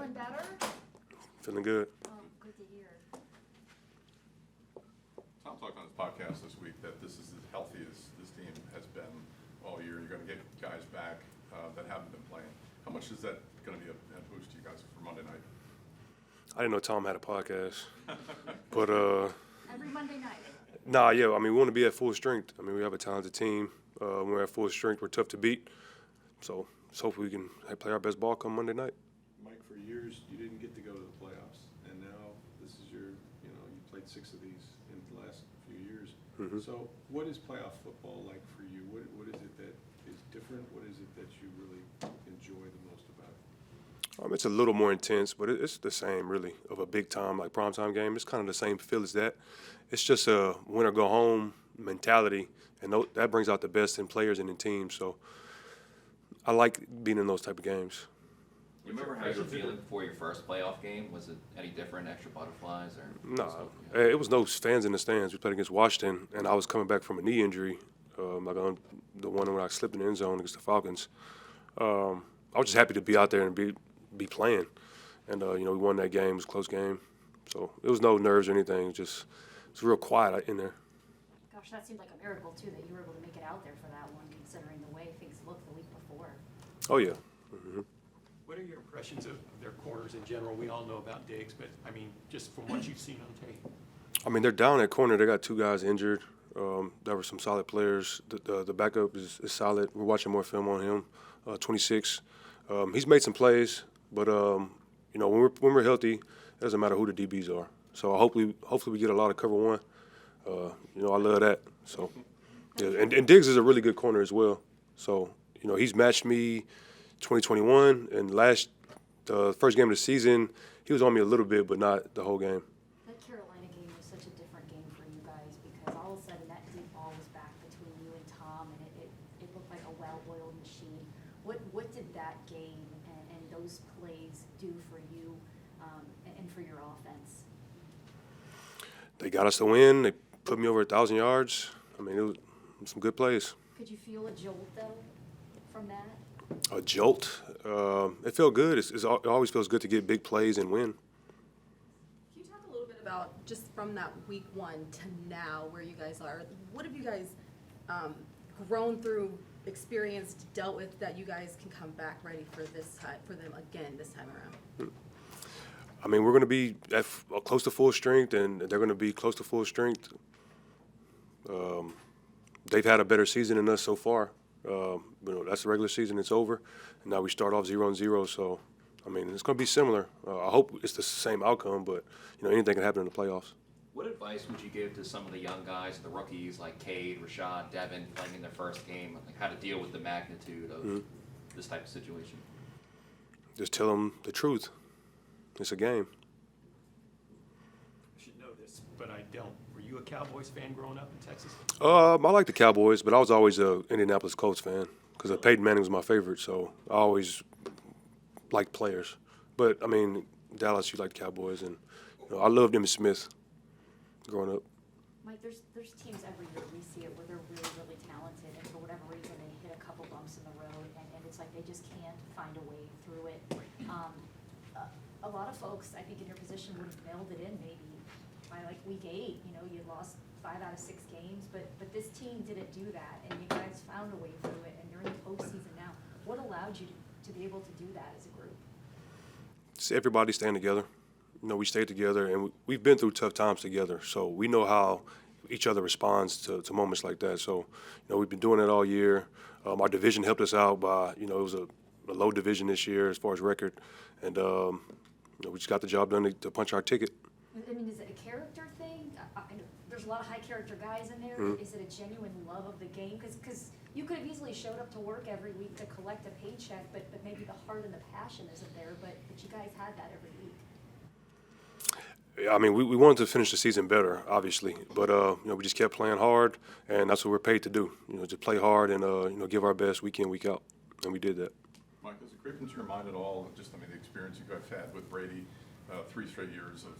Feeling better? Feeling good. Oh, good to hear. Tom talked on his podcast this week that this is as healthy as this team has been all year. You're going to get guys back that haven't been playing. How much is that going to be a boost to you guys for Monday night? I didn't know Tom had a podcast. But, Every Monday night. yeah, I mean, we want to be at full strength. I mean, we have a talented team. When we're at full strength, we're tough to beat. So hopefully we can play our best ball come Monday night. Mike, for years, you didn't get to go to the playoffs, and now this is you played 6 of these in the last few years. Mhm. So what is playoff football like for you? What is it that is different? What is it that you really enjoy the most about it? It's a little more intense, but it's the same, really, of a big-time, like, primetime game. It's kind of the same feel as that. It's just a win-or-go-home mentality, and that brings out the best in players and in teams. So I like being in those type of games. You remember how you were feeling before your first playoff game? Was it any different, extra butterflies? Or No, it was no fans in the stands. We played against Washington, and I was coming back from a knee injury, like on the one when I slipped in the end zone against the Falcons. I was just happy to be out there and be playing. And, we won that game. It was a close game. So it was no nerves or anything. It's real quiet in there. Gosh, that seemed like a miracle, too, that you were able to make it out there for that one, considering the way things looked the week before. Oh, yeah. Mm-hmm. What are your impressions of their corners in general? We all know about Diggs, but, I mean, just from what you've seen on tape. I mean, they're down at corner. They got 2 guys injured. There were some solid players. The backup is solid. We're watching more film on him, 26. He's made some plays, but, when we're healthy, it doesn't matter who the DBs are. So hopefully we get a lot of cover one. I love that. So, yeah, and Diggs is a really good corner as well. So, he's matched me 2021, and the first game of the season, he was on me a little bit, but not the whole game. That Carolina game was such a different game for you guys because all of a sudden that deep ball was back between you and Tom, and it looked like a well-oiled machine. What did that game and those plays do for you and for your offense? They got us to win. They put me over 1,000 yards. I mean, it was some good plays. Could you feel a jolt, though, from that? A jolt. It felt good. It always feels good to get big plays and win. Can you talk a little bit about just from that week 1 to now where you guys are? What have you guys grown through, experienced, dealt with that you guys can come back ready for them again this time around? I mean, we're going to be at close to full strength, and they're going to be close to full strength. They've had a better season than us so far. That's the regular season. It's over, and now we start off 0-0. So, I mean, it's going to be similar. I hope it's the same outcome, but anything can happen in the playoffs. what advice would you give to some of the young guys, the rookies like Cade, Rashad, Devin, playing in their first game, like how to deal with the magnitude of this type of situation? Just tell them the truth. It's a game. I should know this, but I don't. Were you a Cowboys fan growing up in Texas? I like the Cowboys, but I was always a Indianapolis Colts fan because Peyton Manning was my favorite, so I always liked players. But, I mean, Dallas, you like the Cowboys, and I loved Emmitt Smith growing up. Mike, there's teams every year we see it where they're really, really talented, and for whatever reason they hit a couple bumps in the road, and it's like they just can't find a way through it. A lot of folks, I think, in your position would have mailed it in maybe by like week 8. You lost 5 out of 6 games, but this team didn't do that, and you guys found a way through it, and you're in the postseason now. What allowed you to be able to do that as a group? Just everybody staying together. We stayed together, and we've been through tough times together, so we know how each other responds to moments like that. So, we've been doing it all year. Our division helped us out by, it was a low division this year as far as record, and we just got the job done to punch our ticket. I mean, is it a character thing? I know there's a lot of high-character guys in there. Is it a genuine love of the game? Because you could have easily showed up to work every week to collect a paycheck, but maybe the heart and the passion isn't there, but you guys had that every week. I mean, we wanted to finish the season better, obviously, but we just kept playing hard, and that's what we're paid to do. To play hard and give our best week in, week out, and we did that. Mike, does it creep into your mind at all? Just, the experience you guys had with Brady, 3 straight years of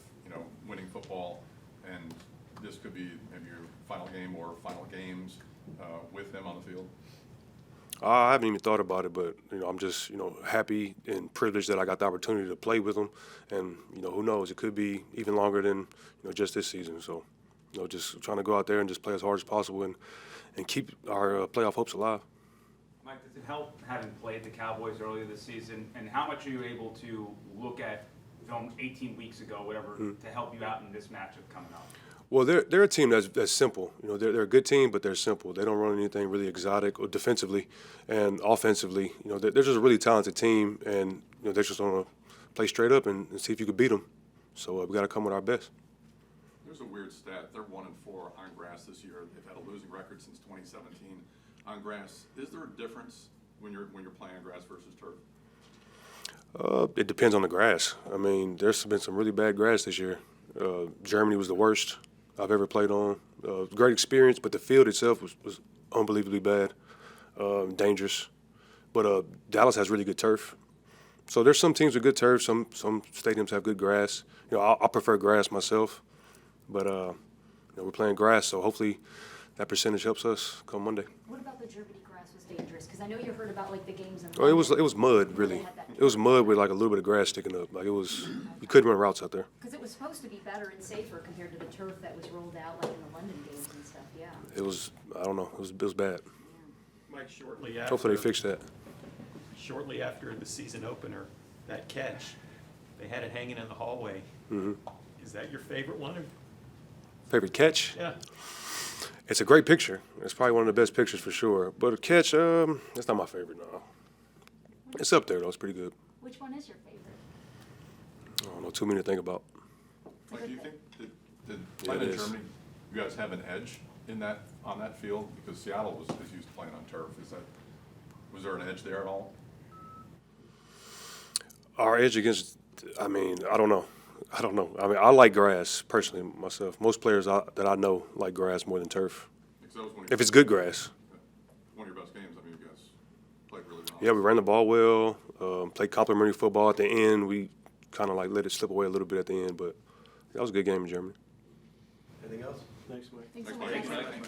winning football, and this could be maybe your final game or final games with him on the field. I haven't even thought about it, but I'm just happy and privileged that I got the opportunity to play with them, and who knows, it could be even longer than just this season. So just trying to go out there and just play as hard as possible and keep our playoff hopes alive. Mike, does it help having played the Cowboys earlier this season, and how much are you able to look at film 18 weeks ago, whatever, to help you out in this matchup coming up? Well, they're a team that's simple. They're a good team, but they're simple. They don't run anything really exotic or defensively, and offensively. They're just a really talented team, and they're just going to play straight up and see if you could beat them. So we got to come with our best. There's a weird stat. They're 1-4 on grass this year. They've had a losing record since 2017 on grass. Is there a difference when you're playing on grass versus turf? It depends on the grass. I mean, there's been some really bad grass this year. Germany was the worst I've ever played on. Great experience, but the field itself was unbelievably bad, dangerous. But Dallas has really good turf. So there's some teams with good turf. Some stadiums have good grass. I prefer grass myself, but we're playing grass, so hopefully that percentage helps us come Monday. What about the Germany grass was dangerous? Because I know you heard about like the games in Oh, it London. was mud, really. It was mud with like a little bit of grass sticking up. Like you couldn't run routes out there. Because it was supposed to be better and safer compared to the turf that was rolled out like in the London games and stuff, yeah. It was, I don't know, it was bad. Mike, shortly after. Hopefully they fix that. Shortly after the season opener, that catch, they had it hanging in the hallway. Mm-hmm. Is that your favorite one? Favorite catch? Yeah. It's a great picture. It's probably one of the best pictures for sure. But a catch, that's not my favorite, no. It's up there, though. It's pretty good. Which one is your favorite? I don't know, too many to think about. Like, do you think did playing in it is. Germany, you guys have an edge on that field? Because Seattle is used to playing on turf. Was there an edge there at all? Our edge against, I don't know. I like grass, personally, myself. Most players that I know like grass more than turf. Because that was one of If it's good grass. one of your best games. I mean, you guys played really well. Yeah, we ran the ball well, played complimentary football at the end. We kind of like let it slip away a little bit at the end, but that was a good game in Germany. Anything else? Thanks, Mike. Thanks so Thanks, much. Mike.